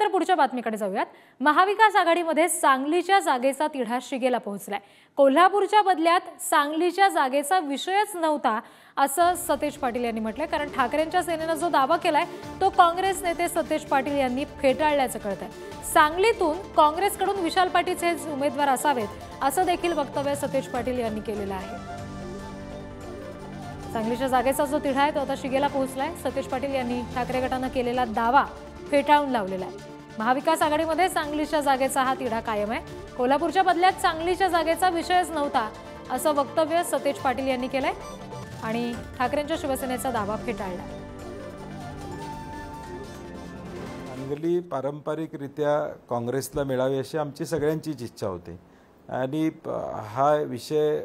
तर पुढच्या बातमीकडे जाऊयात। महाविकास आघाडीमध्ये सांगलीच्या जागेचा तिढा शिगेला पोहोचलाय। कोल्हापूरच्या बदल्यात सांगलीच्या जागेचा विषयच नव्हता असं सतेज पाटील यांनी म्हटलंय। कारण ठाकरेंच्या सेनेने जो दावा केलाय तो काँग्रेस नेते सतेज पाटील यांनी फेटाळल्याचं कळतंय। सांगलीतून काँग्रेसकडून विशाल पाटीलचे उमेदवार असावेत असं देखील वक्तव्य सतेज पाटील यांनी केलेलं आहे। सांगलीच्या जागेचा जो तिढा आहे तो आता शिगेला पोहोचलाय। सतेज पाटील यांनी ठाकरे गटाने केलेला दावा फेटाळून लावलेला आहे। महाविकास आघाडीमध्ये सांगलीच्या जागेचा हा तिढा कायम आहे। कोल्हापूरच्या बदल्यात सांगलीच्या जागेचा विषयच नव्हता असं वक्तव्य सतेज पाटील यांनी केलंय आणि ठाकरेंच्या शिवसेनेचा दावा फेटाळला। सांगली पारंपरिकरित्या काँग्रेसला मिळावी अशी आमची सगळ्यांचीच इच्छा होती आणि हा विषय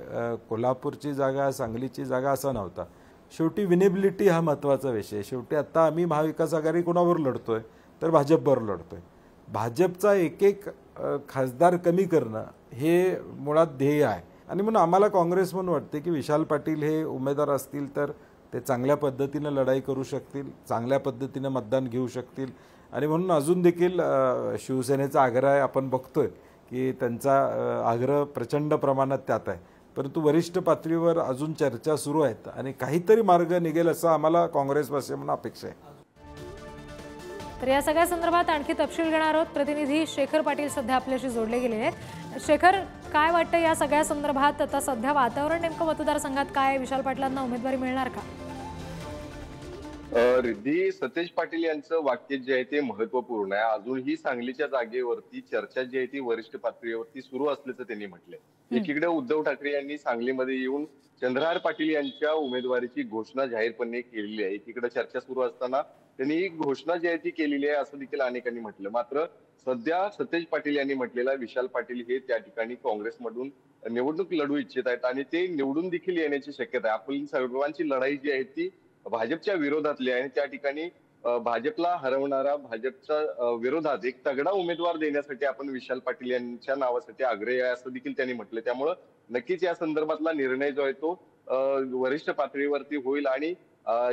कोल्हापूरची जागा सांगलीची जागा असा नव्हता। शेवटी विनेबिलिटी हा महत्त्वाचा विषय। शेवटी आता आम्ही महाविकास आघाडी कोणावर लढतोय तर भाजपवर लढतोय। भाजपचा एक खासदार कमी करणं हे मुळात ध्येय आहे आणि म्हणून आम्हाला काँग्रेस म्हणून वाटते की विशाल पाटील हे उमेदवार असतील तर ते चांगल्या पद्धतीने लढाई करू शकतील, चांगल्या पद्धतीने मतदान घेऊ शकतील आणि म्हणून अजून देखील शिवसेनेचा आग्रह आहे। आपण बघतोय की त्यांचा आग्रह प्रचंड प्रमाणात त्यात आहे, परंतु वरिष्ठ पातळीवर अजून चर्चा सुरू आहेत आणि काहीतरी मार्ग निघेल असं आम्हाला काँग्रेसपासून अपेक्षा आहे। तर या सगळ्या संदर्भात आणखी तपशील घेणार आहोत। प्रतिनिधी शेखर पाटील सध्या आपल्याशी जोडले गेलेले आहेत। शेखर, काय वाटतं या सगळ्या संदर्भात? आता सध्या वातावरण नेमकं मतदारसंघात काय? विशाल पाटलांना उमेदवारी मिळणार का? रिद्धी, सतेज पाटील यांचं वाक्य जे आहे ते महत्वपूर्ण आहे। अजूनही सांगलीच्या जागेवरती चर्चा जी आहे ती वरिष्ठ पातळीवरती सुरू असल्याचं त्यांनी म्हटलंय। एकीकडे उद्धव ठाकरे यांनी सांगलीमध्ये येऊन चंद्रहार पाटील यांच्या उमेदवारीची घोषणा जाहीरपणे केलेली आहे। एकीकडे चर्चा सुरू असताना त्यांनी ही घोषणा जी आहे ती केलेली आहे असं देखील अनेकांनी म्हटलं। मात्र सध्या सतेज पाटील यांनी म्हटलेला विशाल पाटील हे त्या ठिकाणी काँग्रेसमधून निवडणूक लढू इच्छित आहेत आणि ते निवडून देखील येण्याची शक्यता आहे। आपली सर्वांची लढाई जी आहे ती भाजपच्या विरोधातली आहे। त्या ठिकाणी भाजपला हरवणारा, भाजपच्या विरोधात एक तगडा उमेदवार देण्यासाठी आपण विशाल पाटील यांच्या नावासाठी आग्रही आहे असं देखील त्यांनी म्हटलं। त्यामुळे नक्कीच या संदर्भातला निर्णय जो आहे तो वरिष्ठ पातळीवरती होईल आणि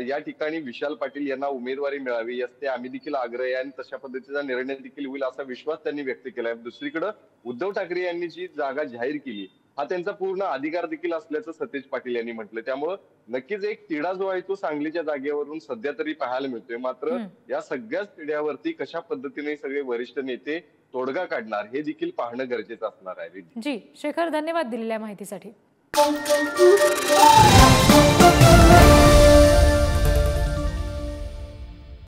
या ठिकाणी विशाल पाटील यांना उमेदवारी मिळावी याचे आम्ही देखील आग्रही आहे आणि तशा पद्धतीचा निर्णय देखील होईल असा विश्वास त्यांनी व्यक्त केलाय। दुसरीकडे उद्धव ठाकरे यांनी जी जागा जाहीर केली हा त्यांचा पूर्ण अधिकार देखील असल्याचं सतेज पाटील यांनी म्हटलं। त्यामुळे नक्कीच एक तिढा जो आहे तो सांगलीच्या जागेवरून सध्या तरी पाहायला मिळतोय। मात्र या सगळ्याच तिढ्यावरती कशा पद्धतीने सगळे वरिष्ठ नेते तोडगा काढणार हे देखील पाहणं गरजेचं असणार आहे। जी शेखर, धन्यवाद दिलेल्या माहितीसाठी।